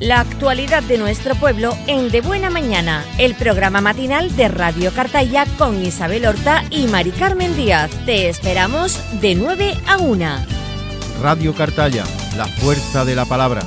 La actualidad de nuestro pueblo en De Buena Mañana, el programa matinal de Radio Cartaya con Isabel Horta y Mari Carmen Díaz. Te esperamos de 9 a 1. Radio Cartaya, la fuerza de la palabra.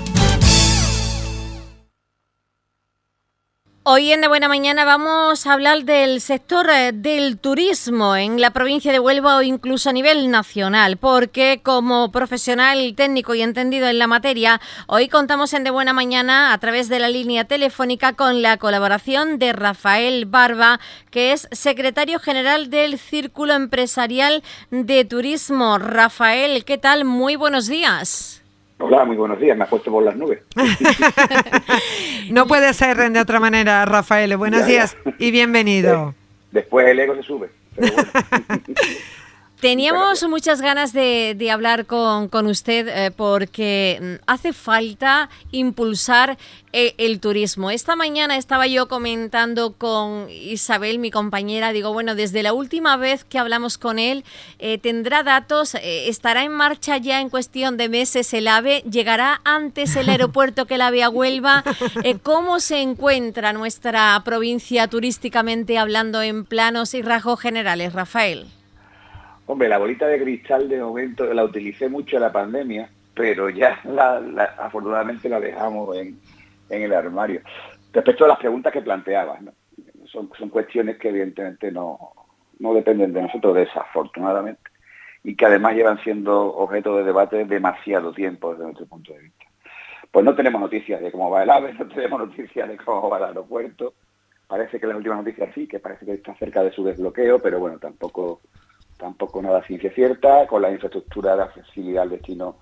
Hoy en De Buena Mañana vamos a hablar del sector del turismo en la provincia de Huelva o incluso a nivel nacional, porque como profesional técnico y entendido en la materia, hoy contamos en De Buena Mañana a través de la línea telefónica con la colaboración de Rafael Barba, que es secretario general del Círculo Empresarial de Turismo. Rafael, ¿qué tal? Muy buenos días. Hola, muy buenos días, me has puesto por las nubes. No puede ser de otra manera, Rafael. Buenos días y bienvenido. Después el ego se sube. Pero bueno. Teníamos muchas ganas de hablar con usted porque hace falta impulsar el turismo. Esta mañana estaba yo comentando con Isabel, mi compañera, digo, bueno, desde la última vez que hablamos con él, tendrá datos, estará en marcha ya en cuestión de meses el AVE, llegará antes el aeropuerto que el AVE a Huelva. ¿Cómo se encuentra nuestra provincia turísticamente hablando en planos y rasgos generales, Rafael? Hombre, la bolita de cristal de momento la utilicé mucho en la pandemia, pero ya afortunadamente la dejamos en el armario. Respecto a las preguntas que planteabas, ¿no? Son cuestiones que evidentemente no dependen de nosotros, desafortunadamente, y que además llevan siendo objeto de debate demasiado tiempo desde nuestro punto de vista. Pues no tenemos noticias de cómo va el AVE, no tenemos noticias de cómo va el aeropuerto. Parece que las últimas noticias sí, que parece que está cerca de su desbloqueo, pero bueno, tampoco nada ciencia cierta. Con la infraestructura de accesibilidad al destino,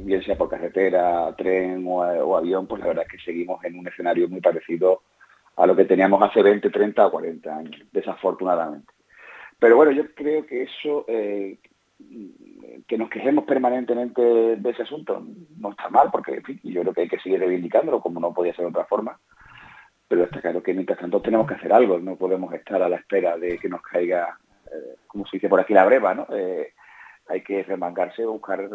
bien sea por carretera, tren o avión, pues la verdad es que seguimos en un escenario muy parecido a lo que teníamos hace 20, 30 o 40 años, desafortunadamente. Pero bueno, yo creo que eso, que nos quejemos permanentemente de ese asunto, no está mal, porque en fin, yo creo que hay que seguir reivindicándolo, como no podía ser de otra forma. Pero está claro que mientras tanto tenemos que hacer algo, no podemos estar a la espera de que nos caiga, como se dice por aquí, la breva, ¿no? Hay que remangarse, buscar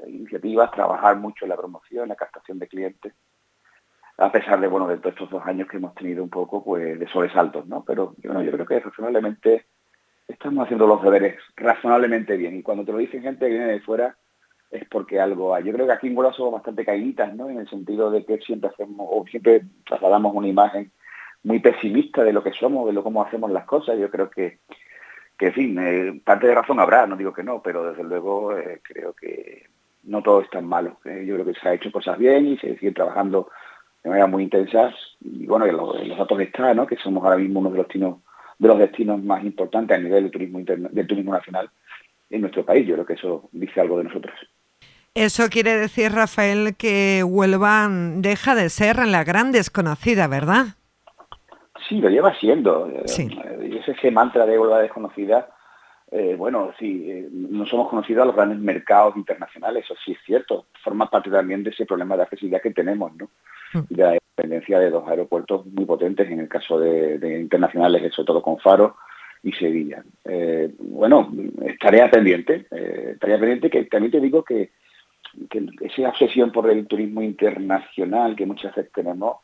iniciativas, trabajar mucho en la promoción, la captación de clientes, a pesar de, bueno, de todos estos 2 años que hemos tenido un poco, pues, de sobresaltos, ¿no? Pero bueno, yo creo que razonablemente estamos haciendo los deberes razonablemente bien, y cuando te lo dicen gente que viene de fuera es porque algo hay. Yo creo que aquí en Huelva somos bastante caíditas, ¿no? En el sentido de que siempre trasladamos una imagen muy pesimista de lo que somos, de cómo hacemos las cosas. Yo creo que en fin, parte de razón habrá, no digo que no, pero desde luego creo que no todo es tan malo. Yo creo que se ha hecho cosas bien y se sigue trabajando de manera muy intensa. Y bueno, los datos están, ¿no? Que somos ahora mismo uno de los destinos más importantes a nivel del turismo nacional en nuestro país. Yo creo que eso dice algo de nosotros. Eso quiere decir, Rafael, que Huelva deja de ser la gran desconocida, ¿verdad? Sí, lo lleva siendo. Sí. Ese mantra de Huelva desconocida, bueno, sí, no somos conocidos a los grandes mercados internacionales, eso sí es cierto. Forma parte también de ese problema de accesibilidad que tenemos, ¿no? Y de la dependencia de 2 aeropuertos muy potentes, en el caso de internacionales, sobre todo con Faro y Sevilla. Bueno, tarea pendiente que también te digo que esa obsesión por el turismo internacional que muchas veces tenemos,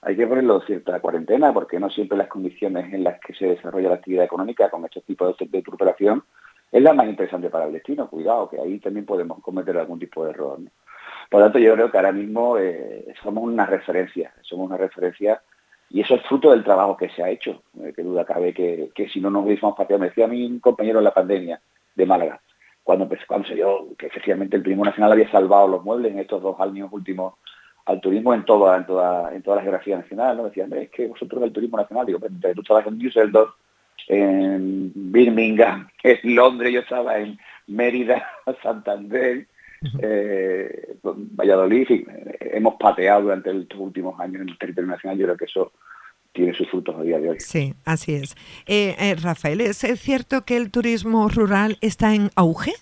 hay que ponerlo en cierta cuarentena, porque no siempre las condiciones en las que se desarrolla la actividad económica con estos tipos de operación es la más interesante para el destino. Cuidado, que ahí también podemos cometer algún tipo de error, ¿no? Por lo tanto, yo creo que ahora mismo somos una referencia, y eso es fruto del trabajo que se ha hecho. Que duda cabe que si no nos hubiésemos pateado, me decía a mí un compañero en la pandemia de Málaga, cuando se dio que efectivamente el turismo nacional había salvado los muebles en estos 2 años últimos al turismo en toda la geografía nacional, ¿no? Decían, es que vosotros el turismo nacional, digo, tú estabas en Düsseldorf, en Birmingham, en Londres, yo estaba en Mérida, Santander, Valladolid, y hemos pateado durante estos últimos años en el territorio nacional. Yo creo que eso tiene sus frutos a día de hoy. Sí, así es. Rafael, ¿es cierto que el turismo rural está en auge?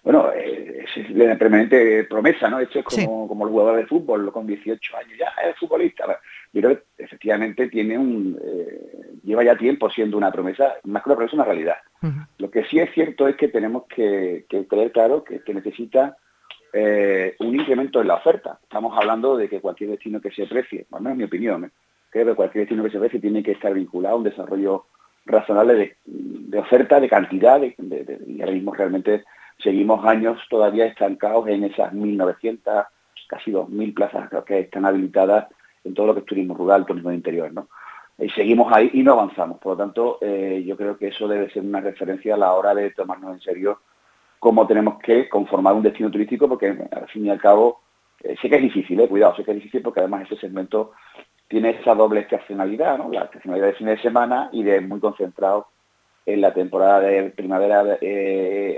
Bueno, es la permanente promesa, ¿no? Esto es como el jugador de fútbol, con 18 años ya es futbolista. Yo creo que efectivamente lleva ya tiempo siendo una promesa, más que una promesa, una realidad. Uh-huh. Lo que sí es cierto es que tenemos que tener claro que necesita un incremento en la oferta. Estamos hablando de que cualquier destino que se precie, al menos mi opinión, creo que cualquier destino que se precie tiene que estar vinculado a un desarrollo razonable de oferta, de cantidad, y ahora mismo realmente seguimos años todavía estancados en esas 1.900, casi 2.000 plazas que están habilitadas en todo lo que es turismo rural, turismo de interior, ¿no? Y seguimos ahí y no avanzamos. Por lo tanto, yo creo que eso debe ser una referencia a la hora de tomarnos en serio cómo tenemos que conformar un destino turístico, porque al fin y al cabo sé que es difícil, cuidado, sé que es difícil porque además ese segmento tiene esa doble estacionalidad, ¿no? La estacionalidad de fin de semana y de muy concentrado en la temporada de primavera,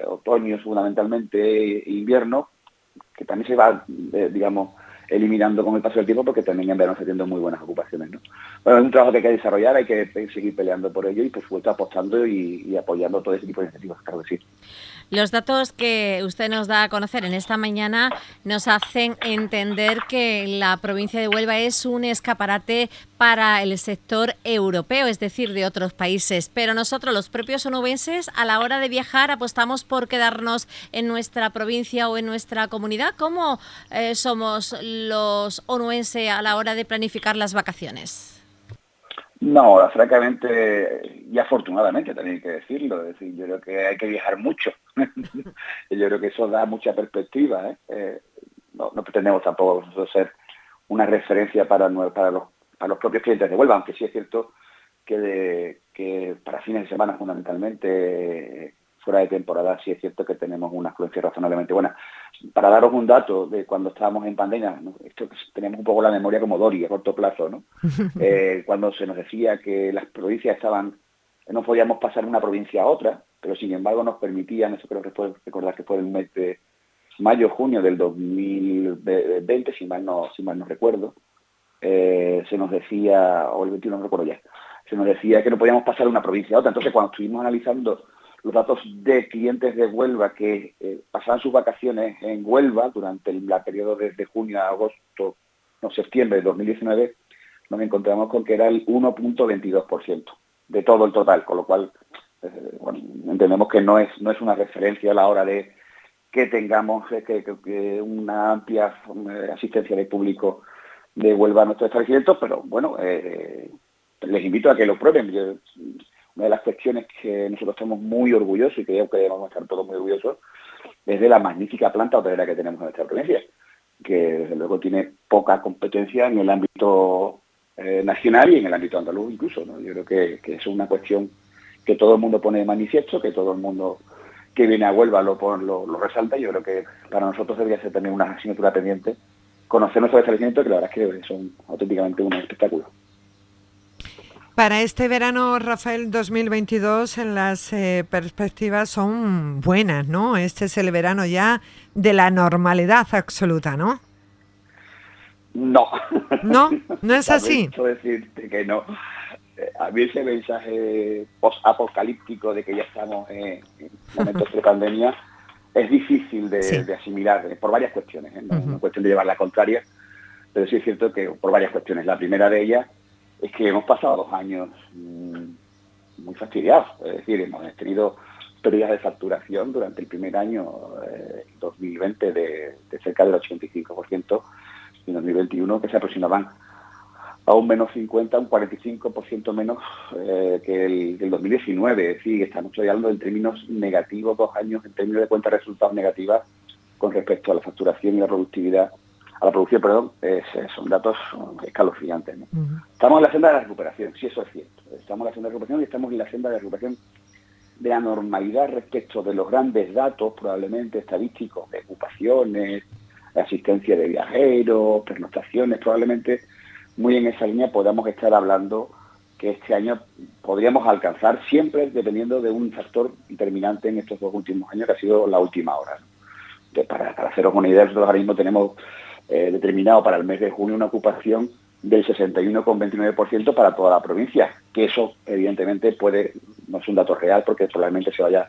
otoño fundamentalmente, invierno, que también se va, digamos, eliminando con el paso del tiempo, porque también en verano se tienen muy buenas ocupaciones, ¿no? Bueno, es un trabajo que hay que desarrollar, hay que seguir peleando por ello y, por supuesto, apostando y apoyando todo ese tipo de iniciativas, claro que sí. Los datos que usted nos da a conocer en esta mañana nos hacen entender que la provincia de Huelva es un escaparate para el sector europeo, es decir, de otros países. Pero nosotros, los propios onubenses, a la hora de viajar, apostamos por quedarnos en nuestra provincia o en nuestra comunidad. ¿Cómo somos los onubenses a la hora de planificar las vacaciones? No, francamente, y afortunadamente también hay que decirlo, es decir, yo creo que hay que viajar mucho. Yo creo que eso da mucha perspectiva, no pretendemos tampoco nosotros ser una referencia para los propios clientes de Huelva, aunque sí es cierto que para fines de semana fundamentalmente, fuera de temporada, sí es cierto que tenemos una afluencia razonablemente buena. Para daros un dato de cuando estábamos en pandemia, ¿no? Esto tenemos un poco la memoria como Dory a corto plazo, ¿no? Cuando se nos decía que las provincias no podíamos pasar de una provincia a otra, pero sin embargo nos permitían, eso creo que recordar que fue el mes de mayo, junio del 2020, si mal no recuerdo, se nos decía, o el 21 no recuerdo ya, se nos decía que no podíamos pasar de una provincia a otra. Entonces, cuando estuvimos analizando los datos de clientes de Huelva que pasaban sus vacaciones en Huelva durante el periodo desde junio a agosto, septiembre de 2019, nos encontramos con que era el 1.22% de todo el total, con lo cual entendemos que no es una referencia a la hora de que tengamos que una amplia asistencia de público de Huelva a nuestros establecimientos, pero bueno, les invito a que lo prueben. Una de las cuestiones que nosotros estamos muy orgullosos y creo que debemos estar todos muy orgullosos es de la magnífica planta hotelera que tenemos en nuestra provincia, que desde luego tiene poca competencia en el ámbito nacional y en el ámbito andaluz incluso, ¿no? Yo creo que es una cuestión que todo el mundo pone de manifiesto, que todo el mundo que viene a Huelva lo resalta. Yo creo que para nosotros debería ser también una asignatura pendiente conocer nuestros establecimientos, que la verdad es que son auténticamente un espectáculo. Para este verano, Rafael, 2022, las perspectivas son buenas, ¿no? Este es el verano ya de la normalidad absoluta, ¿no? No. ¿No? ¿No es así? Decirte que no. A mí ese mensaje post-apocalíptico de que ya estamos en momentos de pandemia es difícil de asimilar por varias cuestiones, No es cuestión de llevar la contraria, pero sí es cierto que por varias cuestiones. La primera de ellas es que hemos pasado 2 años muy fastidiados, es decir, hemos tenido pérdidas de facturación durante el primer año, 2020, de cerca del 85%, y en 2021 que se aproximaban a un menos 50, un 45% menos que el 2019. Es decir, estamos hablando en términos negativos, 2 años en términos de cuentas de resultados negativas con respecto a la facturación y la productividad. A la producción, perdón, son datos escalofriantes, ¿no? Estamos en la senda de la recuperación, sí, eso es cierto. Estamos en la senda de la recuperación y estamos en la senda de la recuperación de la normalidad respecto de los grandes datos, probablemente estadísticos, de ocupaciones, de asistencia de viajeros, pernoctaciones. Probablemente muy en esa línea podamos estar hablando que este año podríamos alcanzar, siempre dependiendo de un factor determinante en estos 2 últimos años, que ha sido la última hora, ¿no? Para haceros una idea, nosotros ahora mismo tenemos determinado para el mes de junio una ocupación del 61,29% para toda la provincia, que eso evidentemente no es un dato real porque probablemente se vaya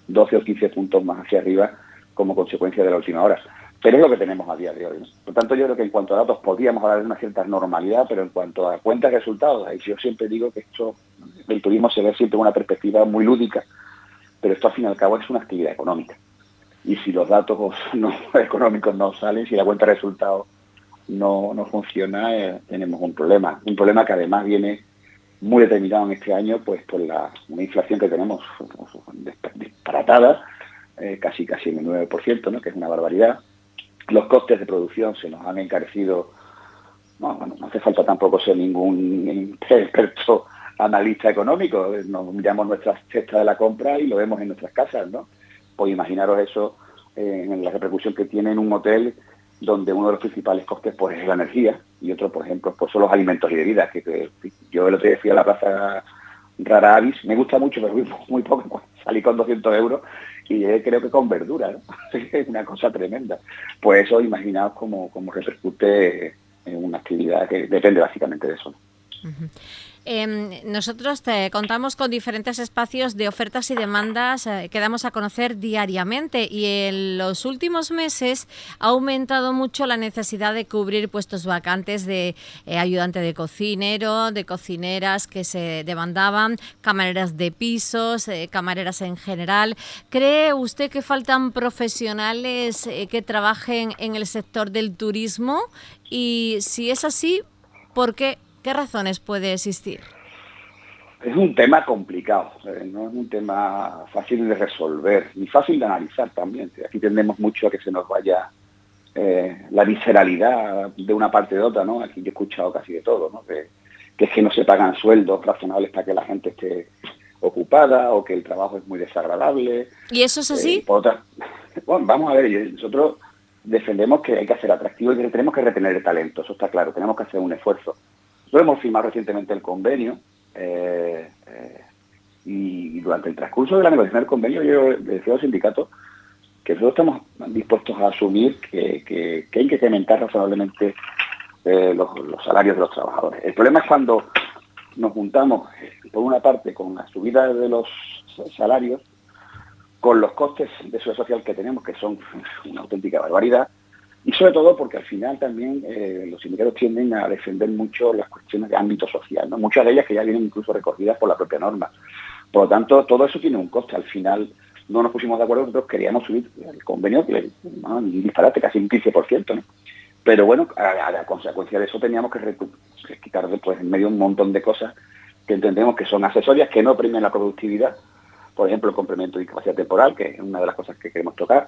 12 o 15 puntos más hacia arriba como consecuencia de la última hora. Pero es lo que tenemos a día de hoy, ¿no? Por tanto, yo creo que en cuanto a datos podríamos hablar de una cierta normalidad, pero en cuanto a cuentas de resultados, ahí yo siempre digo que el turismo se ve siempre en una perspectiva muy lúdica, pero esto al fin y al cabo es una actividad económica. y si los datos no, económicos no salen, si la cuenta de resultados no funciona, tenemos un problema que además viene muy determinado en este año pues por una inflación que tenemos disparatada, casi en el 9%, ¿no? Que es una barbaridad. Los costes de producción se nos han encarecido. No hace falta tampoco ser ningún experto analista económico. Nos miramos nuestra cesta de la compra y lo vemos en nuestras casas, ¿no? Pues imaginaros eso en la repercusión que tiene en un hotel donde uno de los principales costes pues es la energía y otro, por ejemplo, pues son los alimentos y bebidas. Que yo el otro día fui a la plaza Rara Avis, me gusta mucho, pero muy poco, salí con 200 euros y creo que con verdura, ¿no? Es una cosa tremenda. Pues eso, imaginaos cómo repercute en una actividad que depende básicamente de eso, ¿no? Uh-huh. Nosotros contamos con diferentes espacios de ofertas y demandas que damos a conocer diariamente, y en los últimos meses ha aumentado mucho la necesidad de cubrir puestos vacantes de ayudante de cocinero, de cocineras que se demandaban, camareras de pisos, camareras en general. ¿Cree usted que faltan profesionales que trabajen en el sector del turismo? Y si es así, ¿por qué? ¿Qué razones puede existir? Es un tema complicado, no es un tema fácil de resolver, ni fácil de analizar también. Aquí tendemos mucho a que se nos vaya la visceralidad de una parte de otra, ¿no? Aquí yo he escuchado casi de todo, ¿no? Que es que no se pagan sueldos razonables para que la gente esté ocupada, o que el trabajo es muy desagradable. ¿Y eso es así? Bueno, vamos a ver, nosotros defendemos que hay que hacer atractivo y que tenemos que retener el talento, eso está claro, tenemos que hacer un esfuerzo. Nosotros hemos firmado recientemente el convenio y durante el transcurso de la negociación del convenio yo le decía al sindicato que nosotros estamos dispuestos a asumir que hay que incrementar razonablemente los salarios de los trabajadores. El problema es cuando nos juntamos, por una parte, con la subida de los salarios, con los costes de seguridad social que tenemos, que son una auténtica barbaridad, y sobre todo porque al final también los sindicatos tienden a defender mucho las cuestiones de ámbito social, ¿no? Muchas de ellas que ya vienen incluso recogidas por la propia norma. Por lo tanto, todo eso tiene un coste. Al final no nos pusimos de acuerdo, nosotros queríamos subir el convenio, un disparate, casi un 15%, ¿no? Pero bueno, a la consecuencia de eso teníamos que quitar después en medio un montón de cosas que entendemos que son accesorias, que no premian la productividad. Por ejemplo, el complemento de discapacidad temporal, que es una de las cosas que queremos tocar.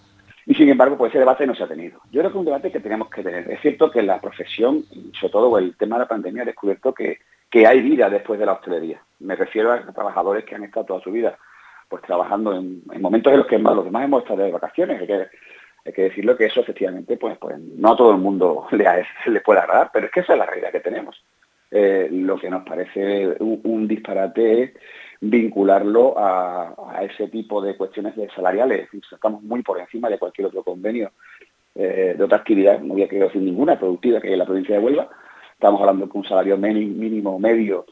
Y sin embargo, pues ese debate no se ha tenido. Yo creo que es un debate que tenemos que tener. Es cierto que la profesión, sobre todo el tema de la pandemia, ha descubierto que hay vida después de la hostelería. Me refiero a trabajadores que han estado toda su vida pues trabajando en momentos en los que los demás hemos estado de vacaciones. Hay que decirlo, que eso efectivamente pues no a todo el mundo le puede agradar, pero es que esa es la realidad que tenemos. Lo que nos parece un disparate es vincularlo a ese tipo de cuestiones salariales. Estamos muy por encima de cualquier otro convenio de otra actividad, no voy a decir ninguna productiva que hay en la provincia de Huelva. Estamos hablando que un salario mínimo medio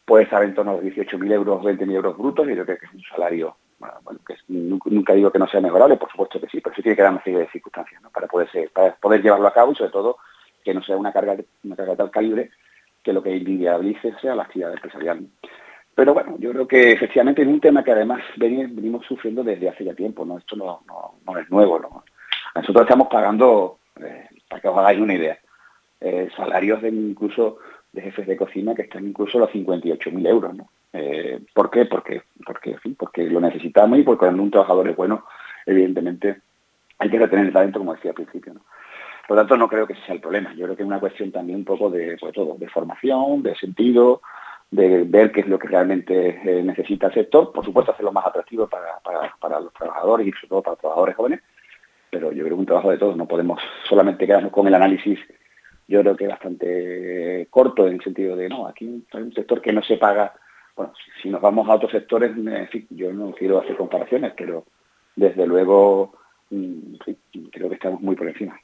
puede estar en torno a los 18.000 euros, 20.000 euros brutos, y yo creo que es un salario, bueno, que nunca digo que no sea mejorable, por supuesto que sí, pero sí tiene que dar una serie de circunstancias, ¿no? para poder llevarlo a cabo, y sobre todo que no sea una carga de tal calibre que lo que inviabilice sea la actividad empresarial. Pero bueno, yo creo que efectivamente es un tema que además venimos sufriendo desde hace ya tiempo, ¿no? Esto no es nuevo, ¿no? Nosotros estamos pagando, para que os hagáis una idea, salarios incluso de jefes de cocina que están incluso a los 58.000 euros, ¿no? ¿Por qué? Porque lo necesitamos, y porque cuando un trabajador es bueno, evidentemente hay que retener el talento, como decía al principio, ¿no? Por lo tanto, no creo que ese sea el problema. Yo creo que es una cuestión también un poco de formación, de sentido, de ver qué es lo que realmente necesita el sector. Por supuesto, hacerlo más atractivo para los trabajadores y sobre todo para los trabajadores jóvenes. Pero yo creo que es un trabajo de todos. No podemos solamente quedarnos con el análisis, yo creo que bastante corto, en el sentido de, no, aquí hay un sector que no se paga. Bueno, si nos vamos a otros sectores, en fin, yo no quiero hacer comparaciones, pero desde luego creo que estamos muy por encima.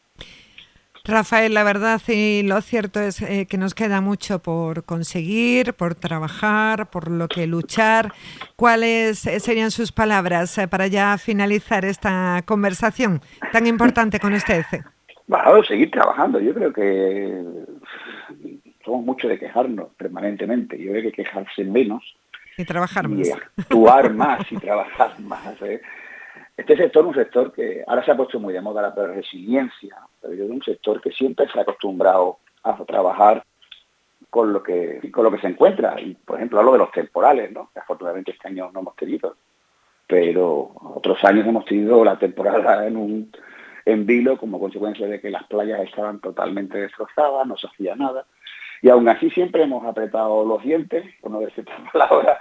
Rafael, la verdad y lo cierto es que nos queda mucho por conseguir, por trabajar, por lo que luchar. ¿Cuáles serían sus palabras para ya finalizar esta conversación tan importante con usted? Bueno, seguir trabajando. Yo creo que somos mucho de quejarnos permanentemente. Yo creo que quejarse menos y trabajar más. Y actuar más y trabajar más. Este sector es un sector que ahora se ha puesto muy de moda la resiliencia, pero yo de un sector que siempre se ha acostumbrado a trabajar con lo que se encuentra. Y, por ejemplo, hablo de los temporales, ¿no? Que afortunadamente este año no hemos tenido, pero otros años hemos tenido la temporada en vilo como consecuencia de que las playas estaban totalmente destrozadas, no se hacía nada. Y aún así siempre hemos apretado los dientes, por no decir esta palabra,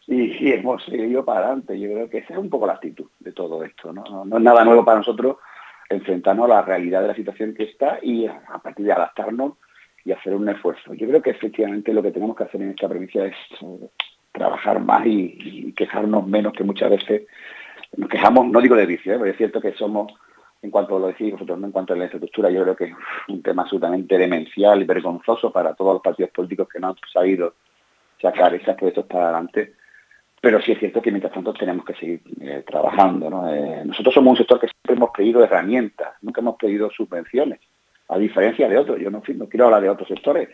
y hemos seguido para adelante. Yo creo que esa es un poco la actitud de todo esto, ¿no? No es nada nuevo para nosotros enfrentarnos a la realidad de la situación que está y a partir de adaptarnos y hacer un esfuerzo. Yo creo que efectivamente lo que tenemos que hacer en esta provincia es trabajar más y quejarnos menos, que muchas veces nos quejamos, no digo de vicio, porque es cierto que somos, en cuanto lo decís vosotros, ¿no? En cuanto a la infraestructura, yo creo que es un tema absolutamente demencial y vergonzoso para todos los partidos políticos que no han sabido sacar esos proyectos para adelante. Pero sí es cierto que mientras tanto tenemos que seguir trabajando, ¿no? Nosotros somos un sector que siempre hemos pedido herramientas, nunca hemos pedido subvenciones, a diferencia de otros. Yo no quiero hablar de otros sectores.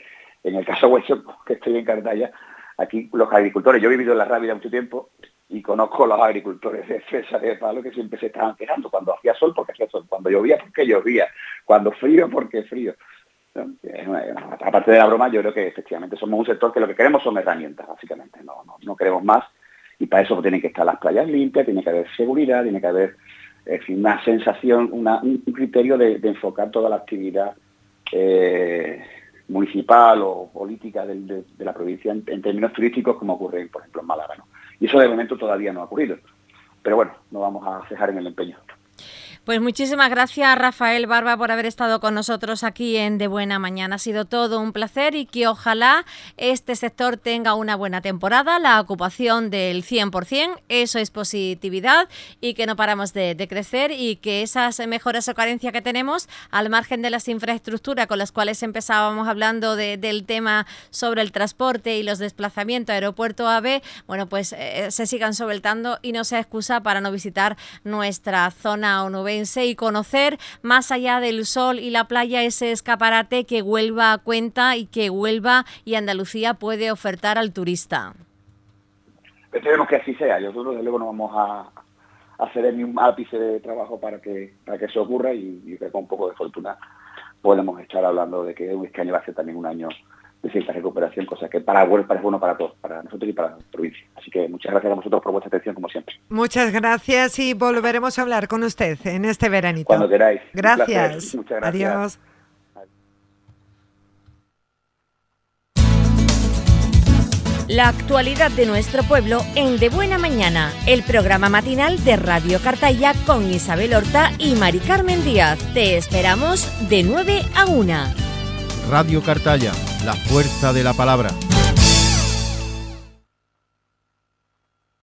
En el caso vuestro, que estoy en Cartaya, aquí los agricultores, yo he vivido en la Rábida mucho tiempo y conozco a los agricultores de fresa de palo que siempre se estaban quejando. Cuando hacía sol, porque hacía sol. Cuando llovía, porque llovía. Cuando frío, porque frío. Aparte de la broma, yo creo que efectivamente somos un sector que lo que queremos son herramientas, básicamente. No queremos más. Y para eso tienen que estar las playas limpias, tiene que haber seguridad, tiene que haber una sensación, un criterio de enfocar toda la actividad municipal o política de la provincia en términos turísticos, como ocurre, por ejemplo, en Málaga, ¿no? Y eso de momento todavía no ha ocurrido. Pero bueno, no vamos a cejar en el empeño. Pues muchísimas gracias, Rafael Barba, por haber estado con nosotros aquí en De Buena Mañana. Ha sido todo un placer y que ojalá este sector tenga una buena temporada, la ocupación del 100%, eso es positividad, y que no paramos de crecer, y que esas mejoras o carencias que tenemos, al margen de las infraestructuras con las cuales empezábamos hablando del tema sobre el transporte y los desplazamientos aeropuerto AVE, bueno, pues se sigan solventando y no sea excusa para no visitar nuestra zona onubense y conocer más allá del sol y la playa ese escaparate que Huelva cuenta y que Huelva y Andalucía puede ofertar al turista. Esperemos que así sea. Nosotros desde luego no vamos a hacer ni un ápice de trabajo para que eso ocurra, y creo que con un poco de fortuna podemos estar hablando de que este año va a ser también un año de cierta recuperación, cosa que para Huelva es bueno para todos, para nosotros y para la provincia. Así que muchas gracias a vosotros por vuestra atención, como siempre. Muchas gracias y volveremos a hablar con usted en este veranito. Cuando queráis. Gracias. Muchas gracias. Adiós. La actualidad de nuestro pueblo en De Buena Mañana, el programa matinal de Radio Cartaya con Isabel Horta y Mari Carmen Díaz. Te esperamos de 9 a 1. Radio Cartaya, la fuerza de la palabra.